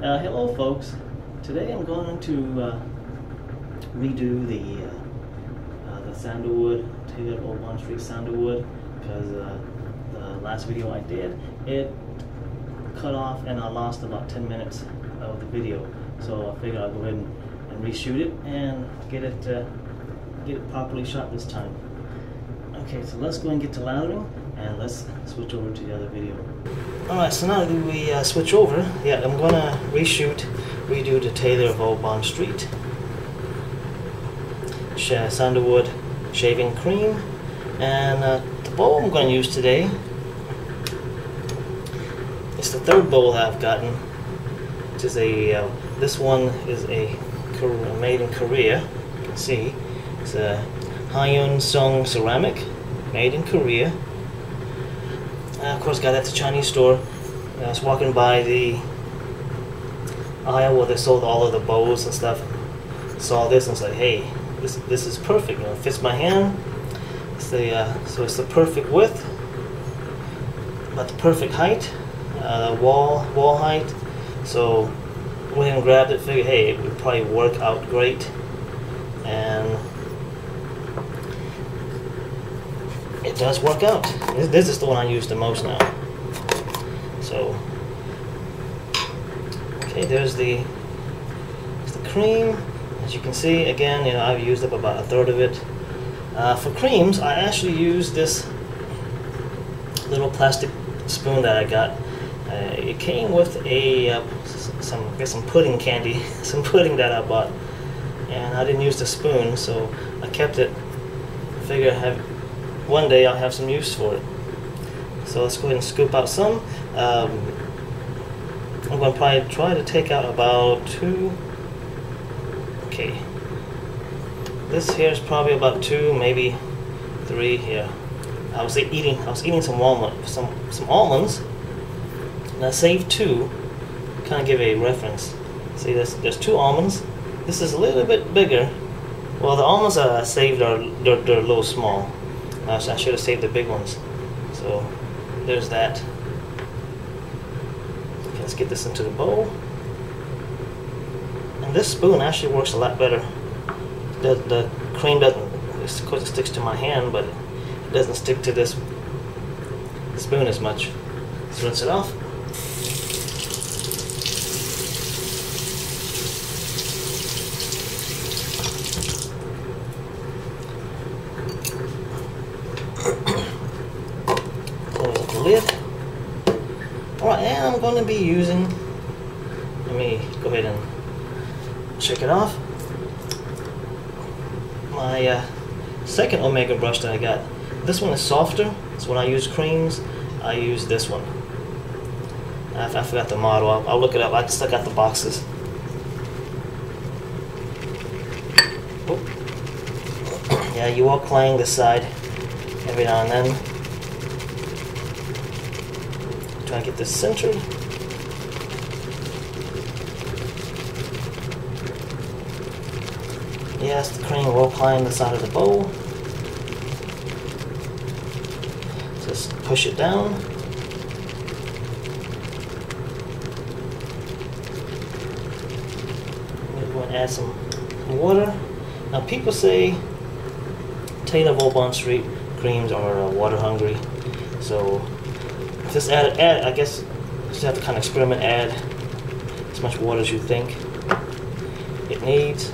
Hello folks, today I'm going to redo the Sandalwood, Taylor Old Bond Street Sandalwood, because the last video I did, it cut off and I lost about 10 minutes of the video. So I figured I'll go ahead and reshoot it and get it properly shot this time. Okay, so let's go and get to lathering and let's switch over to the other video. Alright, so now that we switch over, yeah, I'm gonna redo the Taylor of Old Bond Street Sandalwood shaving cream, and the bowl I'm going to use today, it's the third bowl that I've gotten, which is this one is made in Korea. You can see it's a Hyun Sung ceramic, made in Korea. Of course, got it at the Chinese store. I was walking by the aisle where they sold all of the bowls and stuff. Saw this and was like, "Hey, this is perfect. You know, it fits my hand. It's so it's the perfect width, but the perfect height, wall height." So went ahead and grabbed it. Figured, hey, it would probably work out great, and it does work out. This is the one I use the most now. So, okay, there's the cream. As you can see, again, you know, I've used up about a third of it. For creams, I actually use this little plastic spoon that I got. It came with some pudding candy, some pudding that I bought, and I didn't use the spoon, so I kept it. I figure one day I'll have some use for it. So let's go ahead and scoop out some. I'm going to probably try to take out about 2. Okay, this here is probably about 2, maybe 3 here. I was eating some almonds, and I saved 2. Kind of give a reference. See, there's 2 almonds. This is a little bit bigger. Well, the almonds I saved they're a little small. I should have saved the big ones. So there's that. Okay, let's get this into the bowl. And this spoon actually works a lot better. The cream doesn't, of course it sticks to my hand, but it doesn't stick to the spoon as much. Let's rinse it off. Close the lid. Alright, and I'm going to be using, let me go ahead and check it off. My second Omega brush that I got. This one is softer, so when I use creams, I use this one. I forgot the model. I'll look it up. I still got the boxes. Oh. Yeah, you are playing this side every now and then. Try to get this centered. Yes, the cream will apply on the side of the bowl. Just push it down. We're going to add some water. Now, people say Taylor of Old Bond Street creams are water hungry. So, just add. I guess you just have to kind of experiment. Add as much water as you think it needs.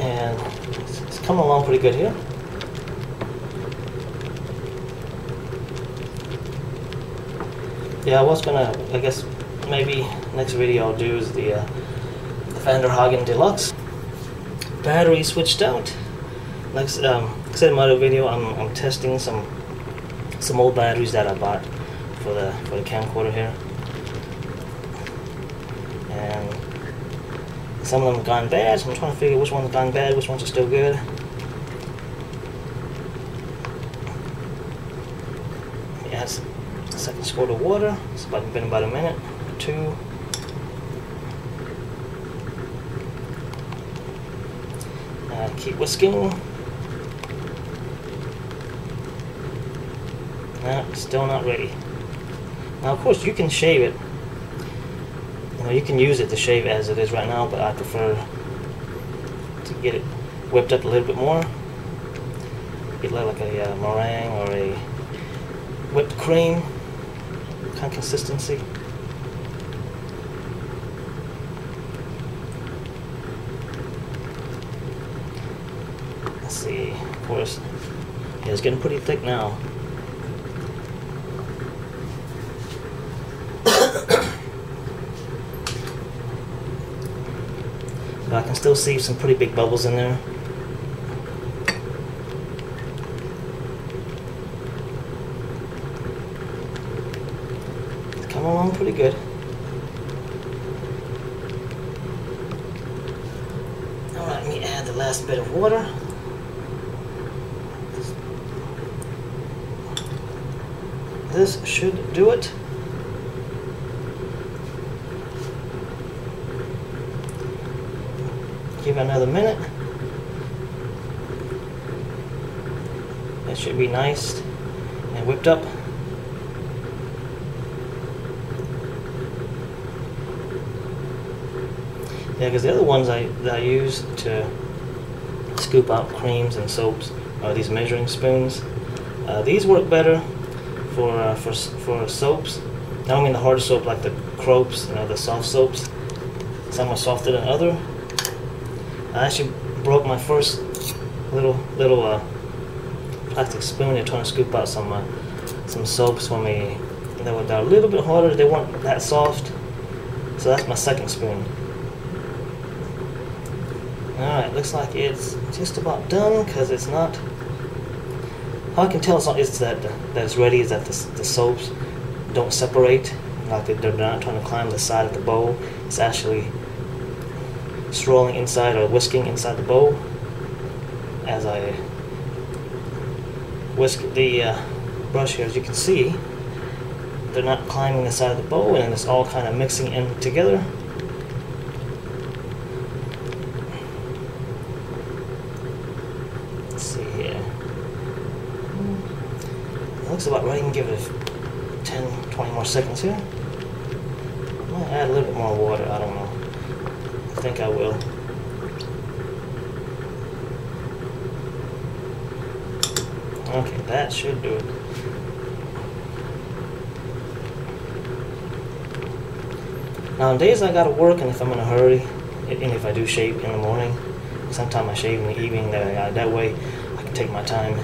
And it's coming along pretty good here. Yeah, I was gonna, I guess maybe next video I'll do is the Vanderhagen Deluxe. Battery switched out. Like I said in my other video, I'm testing some old batteries that I bought for the camcorder here. And some of them have gone bad, so I'm trying to figure which ones have gone bad, which ones are still good. Yeah, it's a second squirt of water. It's been about a minute or 2. Keep whisking. No, still not ready. Now, of course, you can shave it. You know, you can use it to shave as it is right now, but I prefer to get it whipped up a little bit more. Get like a meringue or a whipped cream kind of consistency. Let's see, of course, yeah, it's getting pretty thick now. But I can still see some pretty big bubbles in there. It's coming along pretty good. Alright, let me add the last bit of water. This should do it. Give it another minute. That should be nice and whipped up. Yeah, because the other ones that I use to scoop out creams and soaps are these measuring spoons. These work better for soaps. I don't mean the hard soap like the Cropes, you know, the soft soaps. Some are softer than other. I actually broke my first little plastic spoon here trying to scoop out some soaps for me. They were a little bit harder. They weren't that soft. So that's my second spoon. Alright, looks like it's just about done because it's not. How I can tell it's that it's ready is that the soaps don't separate, like they're not trying to climb the side of the bowl. It's actually swirling inside or whisking inside the bowl as I whisk the brush here. As you can see, they're not climbing the side of the bowl, and it's all kind of mixing in together. Let's see here. It looks about right. You can give it 10-20 more seconds here. I might add a little bit more water. I don't know. I think I will. Okay, that should do it. Now, on days I gotta work, and if I'm in a hurry, and if I do shave in the morning, sometimes I shave in the evening. That way, I can take my time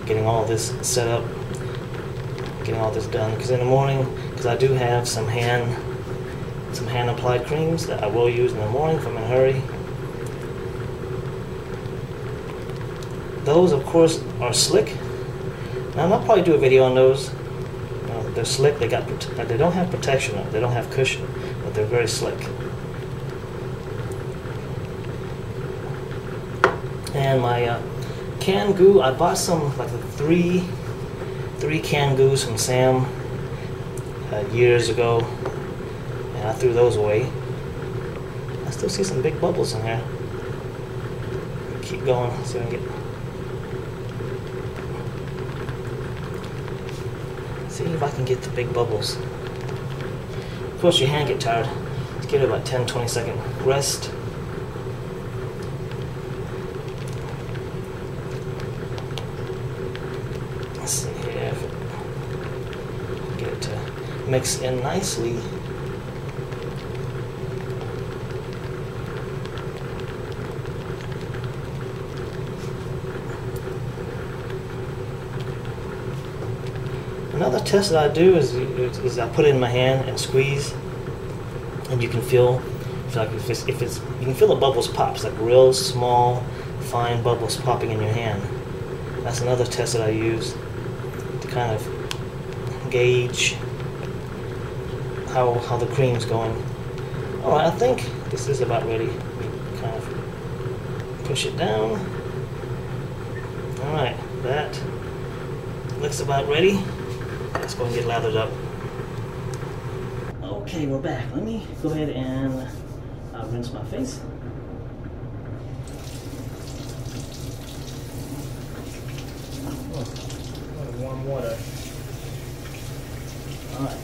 getting all this set up, getting all this done. Because in the morning, because I do have some hand applied creams that I will use in the morning if I'm in a hurry. Those, of course, are slick. Now, I'll probably do a video on those. They're slick. They don't have protection. They don't have cushion, but they're very slick. And my canned goo, I bought some like three canned goos from Sam years ago. And I threw those away. I still see some big bubbles in here. Keep going, see if I can see if I can get the big bubbles. Of course, your hand get tired. Let's give it about 10-20 second rest. Let's see here if I can get it to mix in nicely. Another test that I do is I put it in my hand and squeeze, and you can feel like if it's you can feel the bubbles pop. It's like real small, fine bubbles popping in your hand. That's another test that I use to kind of gauge how the cream's going. All right, I think this is about ready. Kind of push it down. All right, that looks about ready. Let's go and get lathered up. Okay, we're back. Let me go ahead and rinse my face. Oh, warm water. Alright.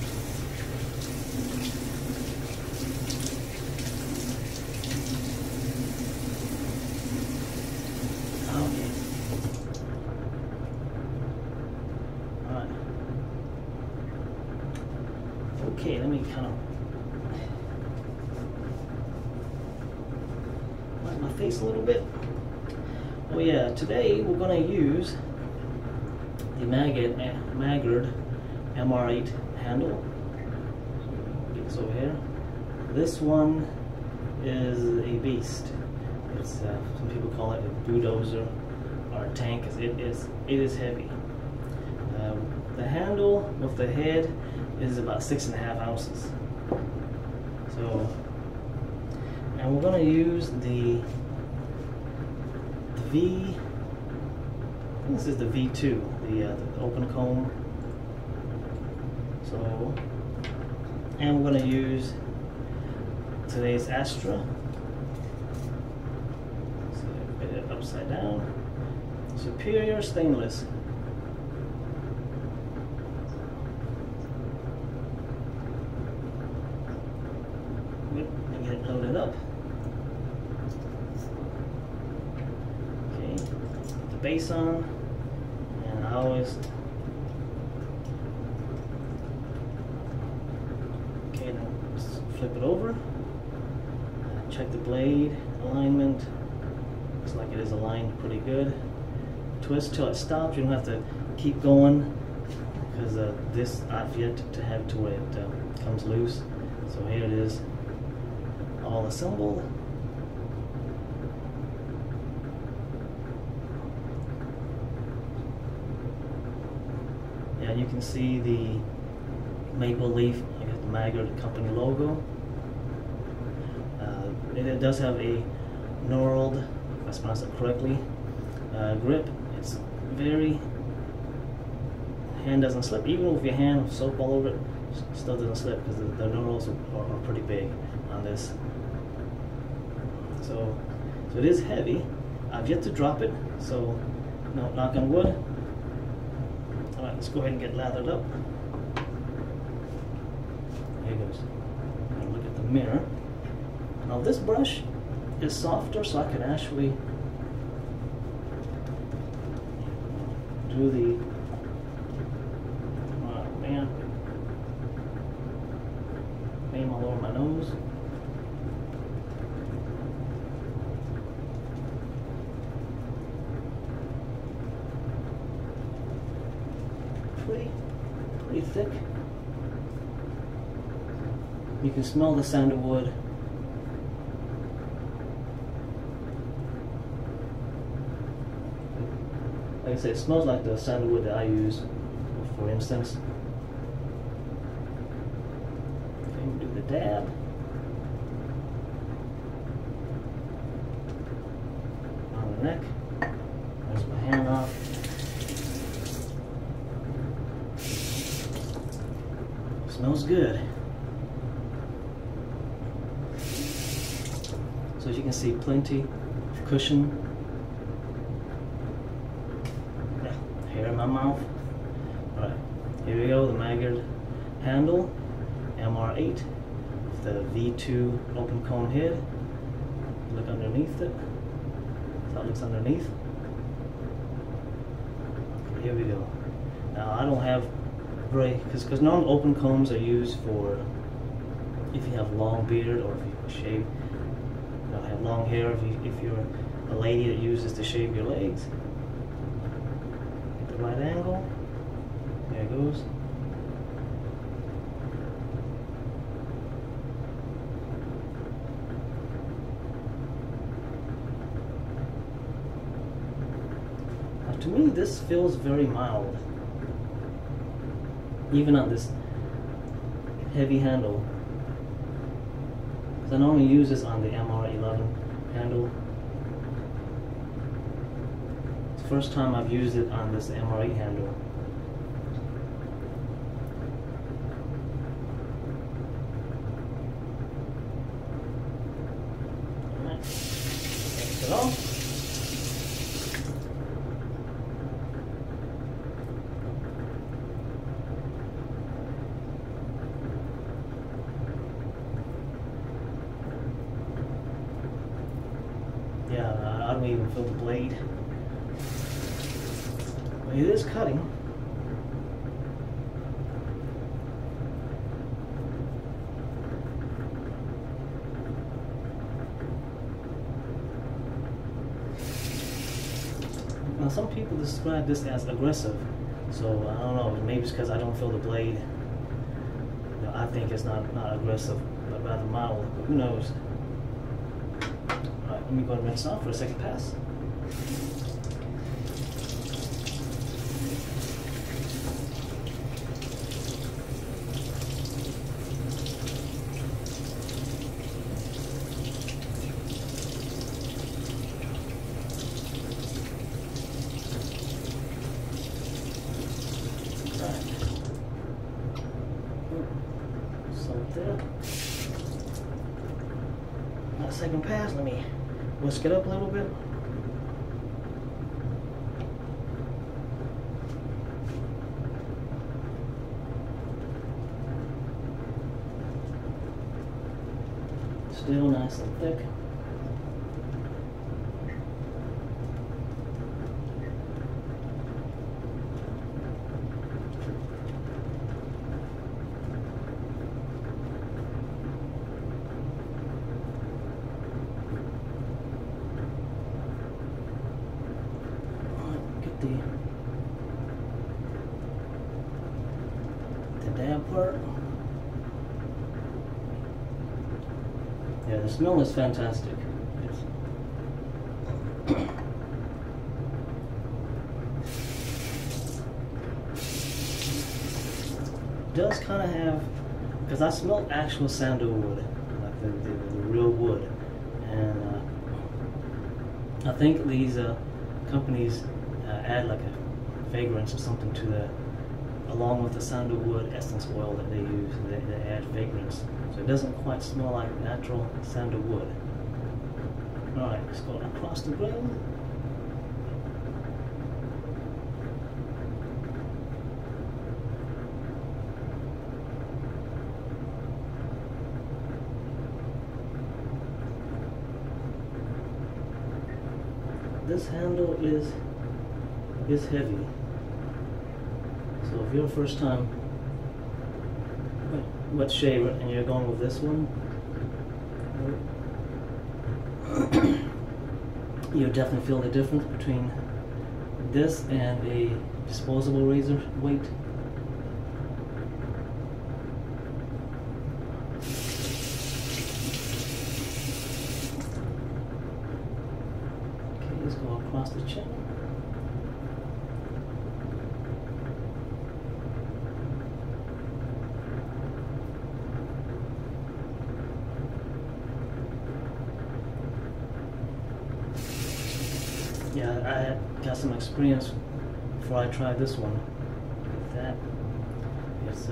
Okay. Alright. Okay, let me kind of wipe my face a little bit. Oh yeah, today we're going to use the Maggard MR8 handle. Get this over here. This one is a beast. It's some people call it a bulldozer or a tank, because it is heavy. The handle with the head is about 6.5 ounces. So, and we're going to use the V. I think this is the V2, the open comb. So, and we're going to use today's Astra. So put it upside down. Superior stainless. And get it loaded up. Okay, put the base on, and I always. Okay, then flip it over. Check the blade alignment. Looks like it is aligned pretty good. Twist till it stops. You don't have to keep going, because this I've yet to have it to where it comes loose. So here it is, all assembled. Yeah, you can see the maple leaf, I guess the Maggard company logo. It does have a knurled, if I pronounce it correctly, grip. It's very, hand doesn't slip. Even with your hand with soap all over it, still doesn't slip, because the knurls are pretty big on this. So it is heavy. I've yet to drop it, so no, knock on wood. Alright, let's go ahead and get lathered up. There it goes. Now look at the mirror. Now this brush is softer, so I can actually do the, oh man, name all over my nose. Pretty thick. You can smell the sandalwood. Like I said, it smells like the sandalwood that I use, for instance. Okay, we do the dab. On the neck. There's my hand off. Smells good. So as you can see, plenty of cushion. Hair in my mouth. Alright, here we go, the Maggard handle, MR8, with the V2 open comb head. Look underneath it. That's how it looks underneath. Okay, here we go. Now I don't have very, because normal open combs are used for if you have long beard, or if you shave, you know, have long hair, if you're a lady that uses to shave your legs. Right angle. There it goes. Now, to me, this feels very mild, even on this heavy handle. Because I normally use this on the MR11 handle. First time I've used it on this MR8 handle. Alright, that's it all. don't even feel the blade. But it is cutting. Now some people describe this as aggressive, so I don't know, maybe it's because I don't feel the blade. You know, I think it's not aggressive, but rather mild, but who knows. Alright, let me go and rinse off for a second pass. Second pass, let me whisk it up a little bit. Still nice and thick. The damp part. Yeah, the smell is fantastic. It does kind of have, because I smell actual sandalwood, like the real wood, and I think these companies add like a fragrance or something to the, along with the sandalwood essence oil that they use, they add fragrance. So it doesn't quite smell like natural sandalwood. Alright, let's go across the grain. This handle is heavy. So if you're first time wet shaver and you're going with this one, you'll definitely feel the difference between this and a disposable razor weight. Okay, let's go across the chin. Yeah, I got some experience before I tried this one. With that, it's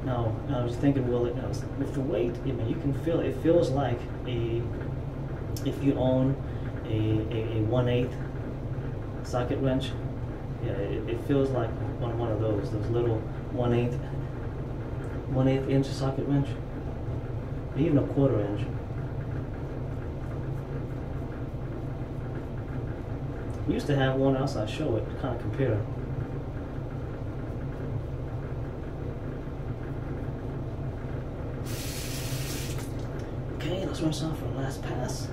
now I was thinking, well, with the weight, I mean, you can feel it. It feels like if you own a 1/8 socket wrench. Yeah, it feels like one of those little 1/8 inch socket wrench, even a 1/4 inch. Used to have one else. I show it, kind of compare. Okay, let's rinse off for the last pass.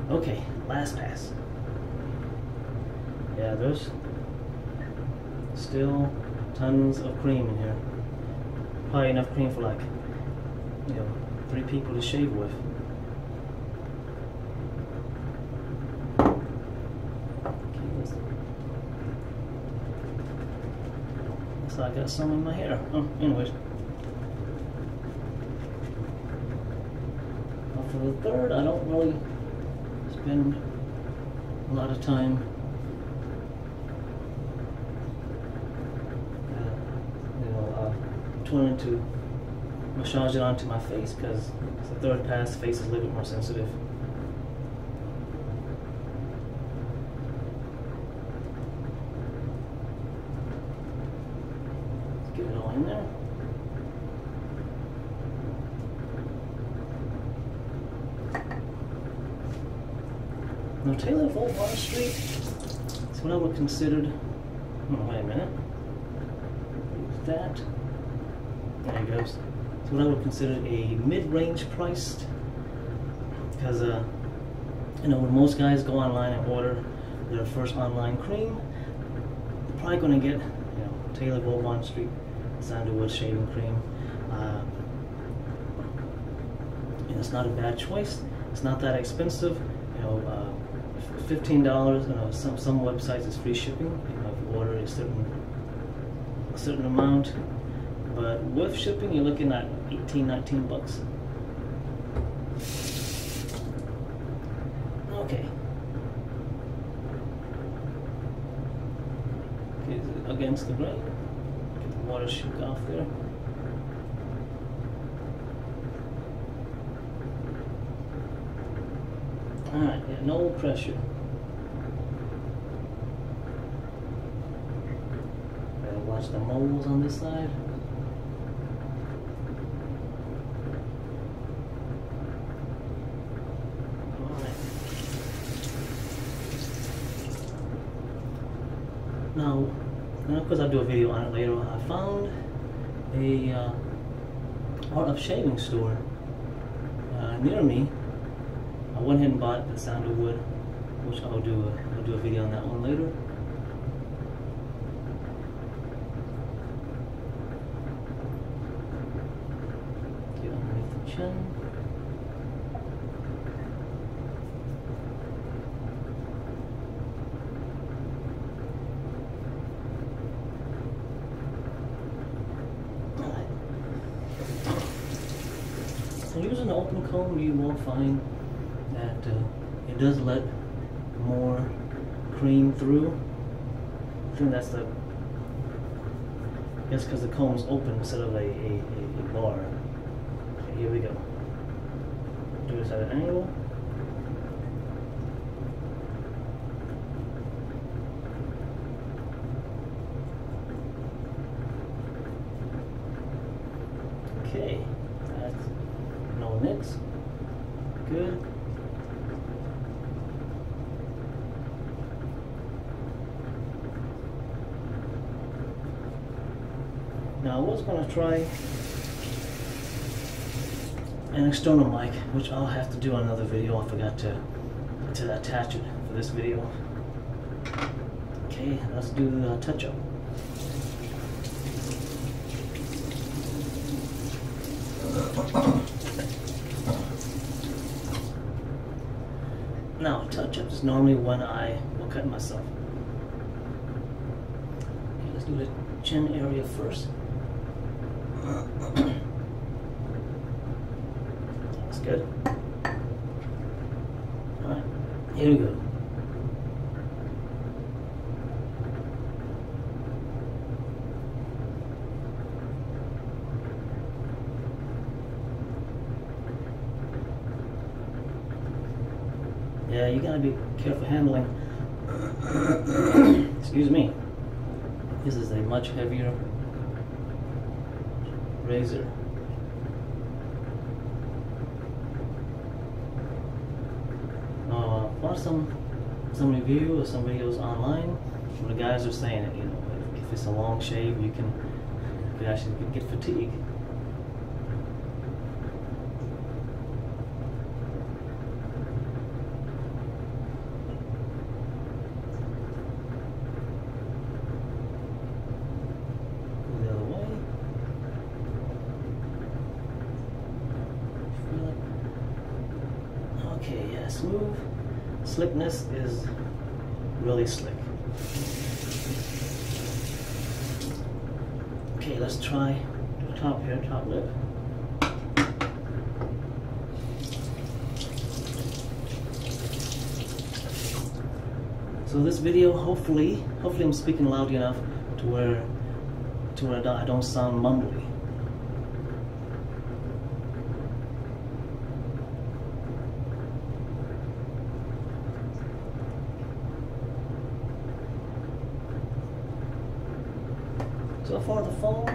Okay, last pass. Yeah, there's still tons of cream in here. Probably enough cream for like, 3 people to shave with. So I got some in my hair. Oh, anyways. Well, for the third, I don't really spend a lot of time turn to massage it onto my face because it's a third pass. Face is a little bit more sensitive. Let's get it all in there. Now Taylor of Old Bond Street is what I would consider. Wait a minute. Use that. There it goes. It's what I would consider a mid-range priced, because you know, when most guys go online and order their first online cream, they're probably going to get, you know, Taylor of Old Bond Street Sandalwood shaving cream. And it's not a bad choice. It's not that expensive. You know, $15. You know, some websites it's free shipping. You know, if you order a certain amount. But with shipping, you're looking at 18, 19 bucks. Okay. Okay, against the grain. Get the water shoot off there. Alright, yeah, no pressure. Gotta watch the moles on this side. Now, of course I'll do a video on it later. I found a art of shaving store near me. I went ahead and bought the Sandalwood, which I'll do a video on that one later. Get underneath the chin. Using an open comb, you will find that it does let more cream through. I think that's the, I guess because the comb is open instead of a bar. Okay, here we go. Do this at an angle. Okay, that's no nicks. Good. Now I was going to try an external mic, which I'll have to do on another video. I forgot to attach it for this video. Okay, let's do the touch-up. Now, touch-up is normally when I will cut myself. Okay, let's do the chin area first. That's good. Alright, here we go. Yeah, you gotta be careful handling. Excuse me. This is a much heavier razor. Watch some review or some videos online where the guys are saying that, you know, if it's a long shave, you could actually get fatigue. Okay, yeah, smooth. Slickness is really slick. Okay, let's try the top here, top lip. So this video, hopefully I'm speaking loud enough to where I don't sound mumbly. So far the foam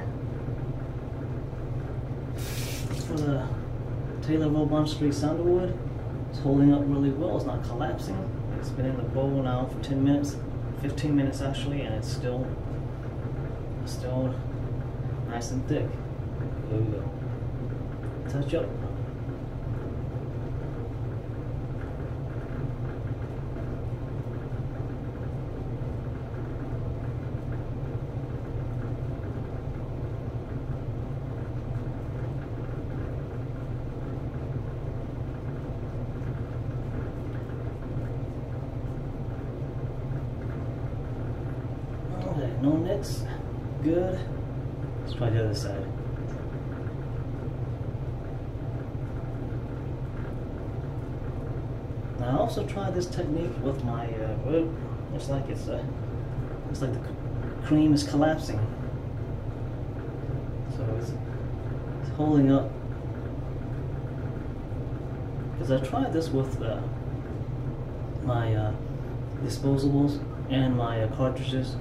for the Taylor Strreet Sandalwood is holding up really well. It's not collapsing. It's been in the bowl now for 10 minutes, 15 minutes actually, and it's still nice and thick. Here we go. Touch up. Okay, no nicks. Good. Let's try the other side. Now I also tried this technique with my wood. It's like the cream is collapsing, so it's holding up. Because I tried this with my disposables and my cartridges.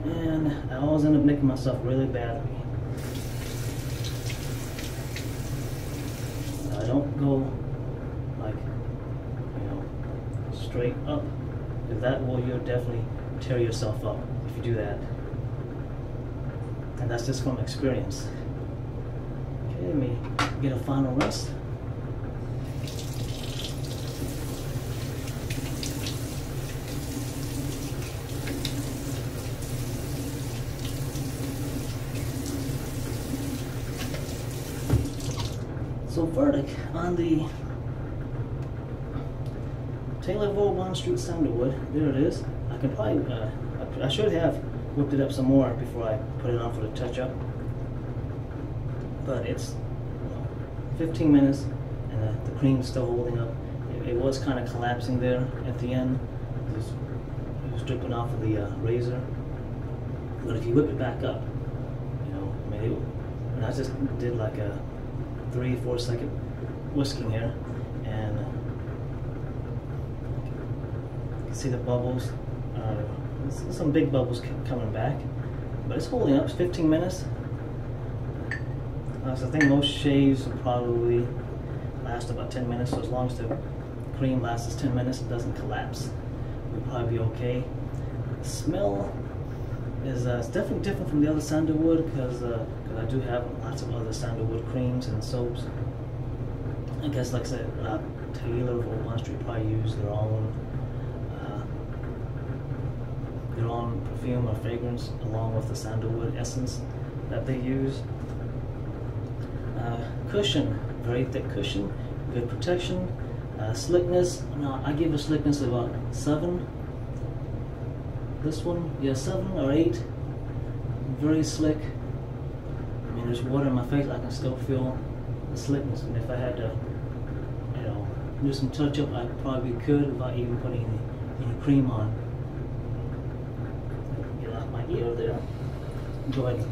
And I always end up nicking myself really badly. I don't go like, straight up, because that will, you'll definitely tear yourself up if you do that. And that's just from experience. Okay, let me get a final rinse. So verdict on the Taylor Strreet Sandalwood, there it is. I can probably, I should have whipped it up some more before I put it on for the touch-up. But it's 15 minutes and the cream is still holding up. It was kind of collapsing there at the end. It was dripping off of the razor. But if you whip it back up, and I just did like a 3-4 second whisking here, and you can see the bubbles. There's some big bubbles coming back, but it's holding up. It's 15 minutes. So I think most shaves will probably last about 10 minutes, so as long as the cream lasts 10 minutes, it doesn't collapse, we'll probably be okay. The smell is it's definitely different from the other sandalwood, because I do have lots of other sandalwood creams and soaps. I guess, like I said, Taylor Strreet probably use their own perfume or fragrance along with the sandalwood essence that they use. Cushion, very thick cushion, good protection. Slickness, no, I give a slickness of about 7. This one, yeah, 7 or 8. Very slick. I mean, there's water in my face, I can still feel the slickness. And if I had to, do some touch-up, I probably could without even putting any cream on. Get out my ear there. Go ahead and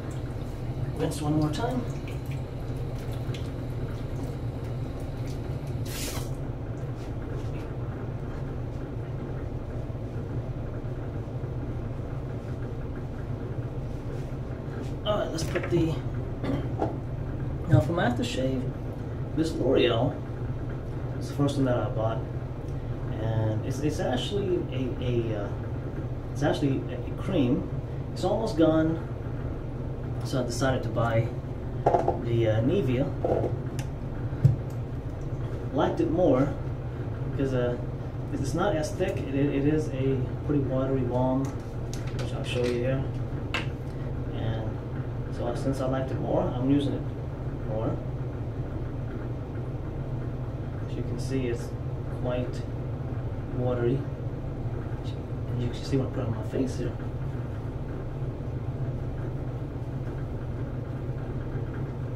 rinse one more time. Alright, let's put the... Now from aftershave, this L'Oreal is the first one that I bought, and it's actually a cream. It's almost gone, so I decided to buy the Nivea. Liked it more because it's not as thick. It is a pretty watery balm, which I'll show you here. So since I liked it more, I'm using it more. As you can see, it's quite watery. And you can see what I put on my face here.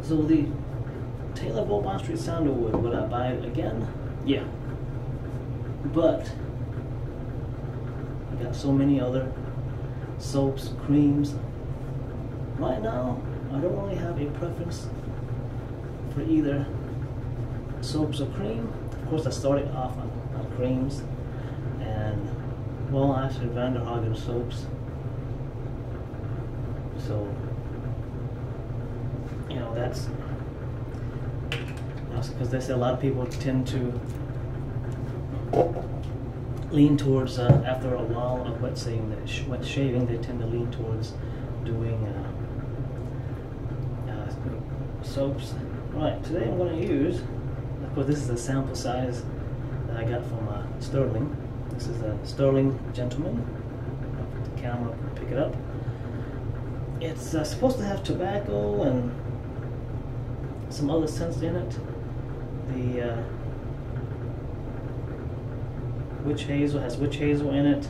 So the Taylor Strreet Sandalwood, would I buy it again? Yeah. But I got so many other soaps, creams. Right now, I don't really have a preference for either soaps or cream. Of course, I started off on creams, and well, actually Vanderhagen soaps. So, you know, that's because they say a lot of people tend to lean towards, after a while of wet shaving, they tend to lean towards doing soaps. Right, today I'm going to use, of course this is a sample size that I got from Sterling. This is a Sterling Gentleman. The camera can pick it up. It's supposed to have tobacco and some other scents in it. The witch hazel has witch hazel in it,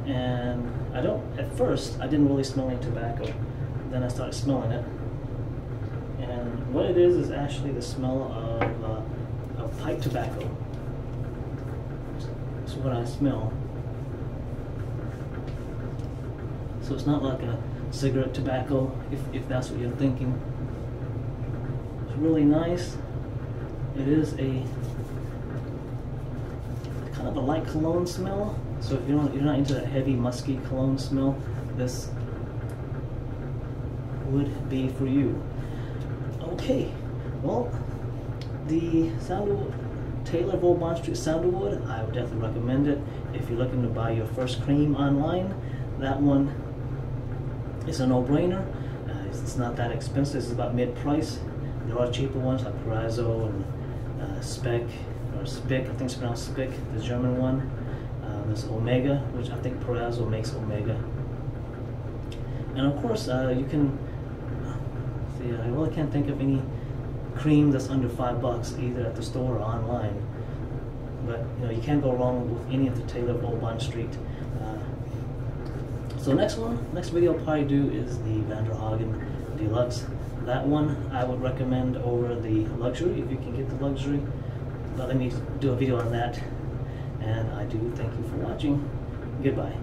and at first I didn't really smell any tobacco. Then I started smelling it, and what it is actually the smell of pipe tobacco. That's what I smell. So it's not like a cigarette tobacco, if that's what you're thinking. It's really nice. It is a kind of a light cologne smell. So if you're not into that heavy musky cologne smell, this would be for you. Okay, well, the Sandalwood Taylor of Old Bond Street Sandalwood, I would definitely recommend it. If you're looking to buy your first cream online, that one is a no-brainer. It's not that expensive. It's about mid-price. There are cheaper ones like Perazzo and Speck, or Spick, I think it's pronounced Spick, the German one. There's Omega, which I think Perazzo makes Omega. And of course, you can see, I really can't think of any cream that's under $5 either at the store or online. But you know, you can't go wrong with any of the Taylor of Old Bond Street. So next video I'll probably do is the Vanderhagen Deluxe. That one I would recommend over the luxury if you can get the luxury. But let me do a video on that. And I do thank you for watching. Goodbye.